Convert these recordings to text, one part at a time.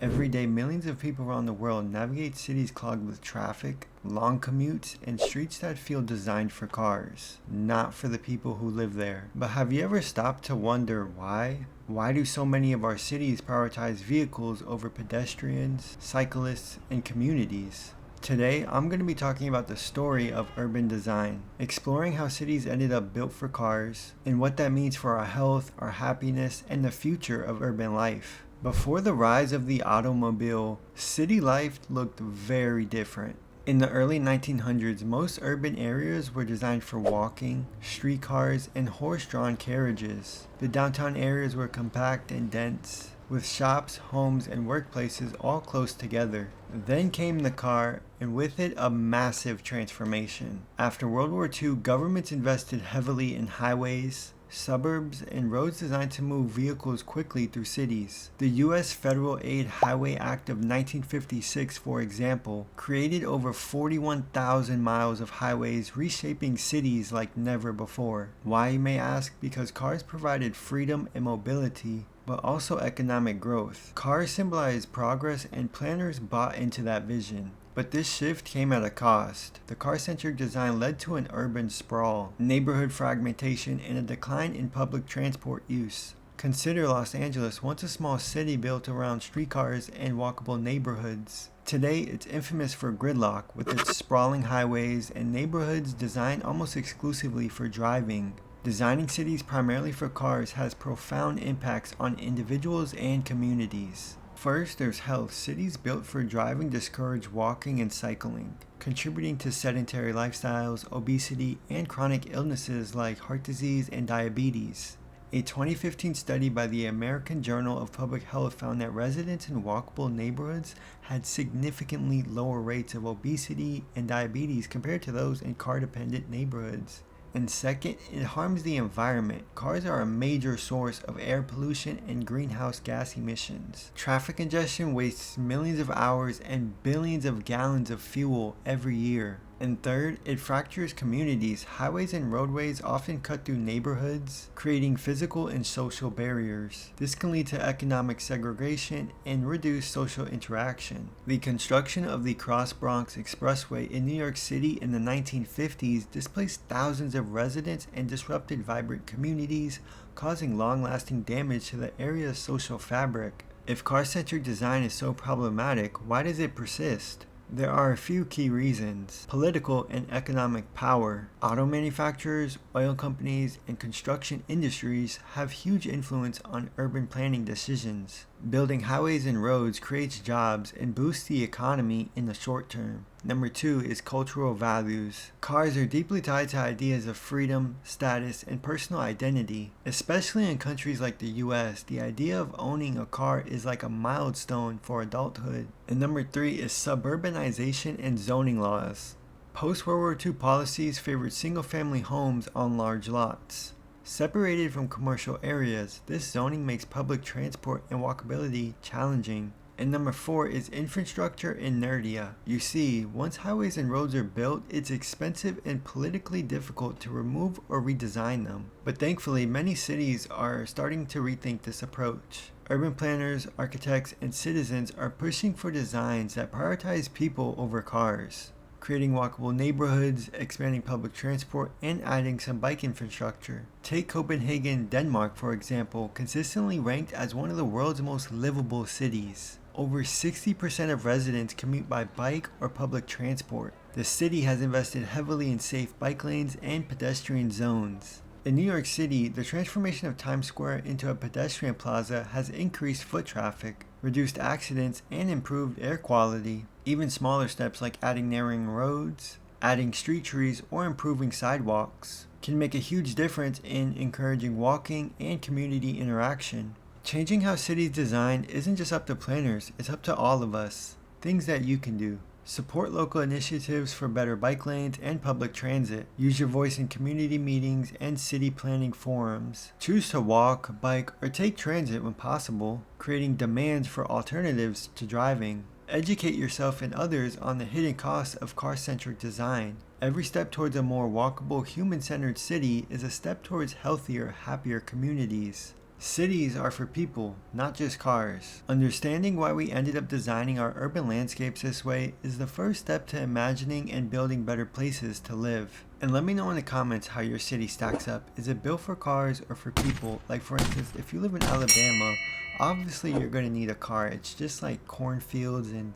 Every day, millions of people around the world navigate cities clogged with traffic, long commutes, and streets that feel designed for cars, not for the people who live there. But have you ever stopped to wonder why? Why do so many of our cities prioritize vehicles over pedestrians, cyclists, and communities? Today, I'm going to be talking about the story of urban design, exploring how cities ended up built for cars, and what that means for our health, our happiness, and the future of urban life. Before the rise of the automobile, city life looked very different. In the early 1900s, most urban areas were designed for walking, streetcars, and horse-drawn carriages. The downtown areas were compact and dense, with shops, homes, and workplaces all close together. Then came the car, and with it a massive transformation. After World War II, governments invested heavily in highways, suburbs, and roads designed to move vehicles quickly through cities. The U.S. Federal Aid Highway Act of 1956, for example, created over 41,000 miles of highways, reshaping cities like never before. Why, you may ask? Because cars provided freedom and mobility, but also economic growth. Cars symbolized progress, and planners bought into that vision. But this shift came at a cost. The car-centric design led to an urban sprawl, neighborhood fragmentation, and a decline in public transport use. Consider Los Angeles, once a small city built around streetcars and walkable neighborhoods. Today, it's infamous for gridlock, with its sprawling highways and neighborhoods designed almost exclusively for driving. Designing cities primarily for cars has profound impacts on individuals and communities. First, there's health. Cities built for driving discourage walking and cycling, contributing to sedentary lifestyles, obesity, and chronic illnesses like heart disease and diabetes. A 2015 study by the American Journal of Public Health found that residents in walkable neighborhoods had significantly lower rates of obesity and diabetes compared to those in car-dependent neighborhoods. And second, it harms the environment. Cars are a major source of air pollution and greenhouse gas emissions. Traffic congestion wastes millions of hours and billions of gallons of fuel every year. And third, it fractures communities. Highways and roadways often cut through neighborhoods, creating physical and social barriers. This can lead to economic segregation and reduce social interaction. The construction of the Cross Bronx Expressway in New York City in the 1950s displaced thousands of residents and disrupted vibrant communities, causing long-lasting damage to the area's social fabric. If car-centric design is so problematic, why does it persist? There are a few key reasons. Political and economic power. Auto manufacturers, oil companies, and construction industries have huge influence on urban planning decisions. Building highways and roads creates jobs and boosts the economy in the short term. Number 2 is cultural values. Cars are deeply tied to ideas of freedom, status, and personal identity. Especially in countries like the US, the idea of owning a car is like a milestone for adulthood. And number 3 is suburbanization and zoning laws. Post-World War II policies favored single-family homes on large lots. Separated from commercial areas, this zoning makes public transport and walkability challenging. And number 4 is infrastructure inertia. You see, once highways and roads are built, it's expensive and politically difficult to remove or redesign them. But thankfully, many cities are starting to rethink this approach. Urban planners, architects, and citizens are pushing for designs that prioritize people over cars, creating walkable neighborhoods, expanding public transport, and adding some bike infrastructure. Take Copenhagen, Denmark, for example, consistently ranked as one of the world's most livable cities. Over 60% of residents commute by bike or public transport. The city has invested heavily in safe bike lanes and pedestrian zones. In New York City, the transformation of Times Square into a pedestrian plaza has increased foot traffic, reduced accidents, and improved air quality. Even smaller steps like adding narrowing roads, adding street trees, or improving sidewalks can make a huge difference in encouraging walking and community interaction. Changing how cities design isn't just up to planners, it's up to all of us. Things that you can do. Support local initiatives for better bike lanes and public transit. Use your voice in community meetings and city planning forums. Choose to walk, bike, or take transit when possible, creating demands for alternatives to driving. Educate yourself and others on the hidden costs of car-centric design. Every step towards a more walkable, human-centered city is a step towards healthier, happier communities. Cities are for people, not just cars. Understanding why we ended up designing our urban landscapes this way is the first step to imagining and building better places to live. And let me know in the comments how your city stacks up. Is it built for cars or for people? Like for instance, if you live in Alabama, obviously you're going to need a car. It's just like cornfields and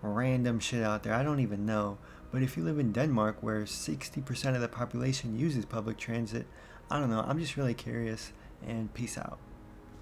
random shit out there. I don't even know. But if you live in Denmark, where 60% of the population uses public transit, I don't know. I'm just really curious, and peace out.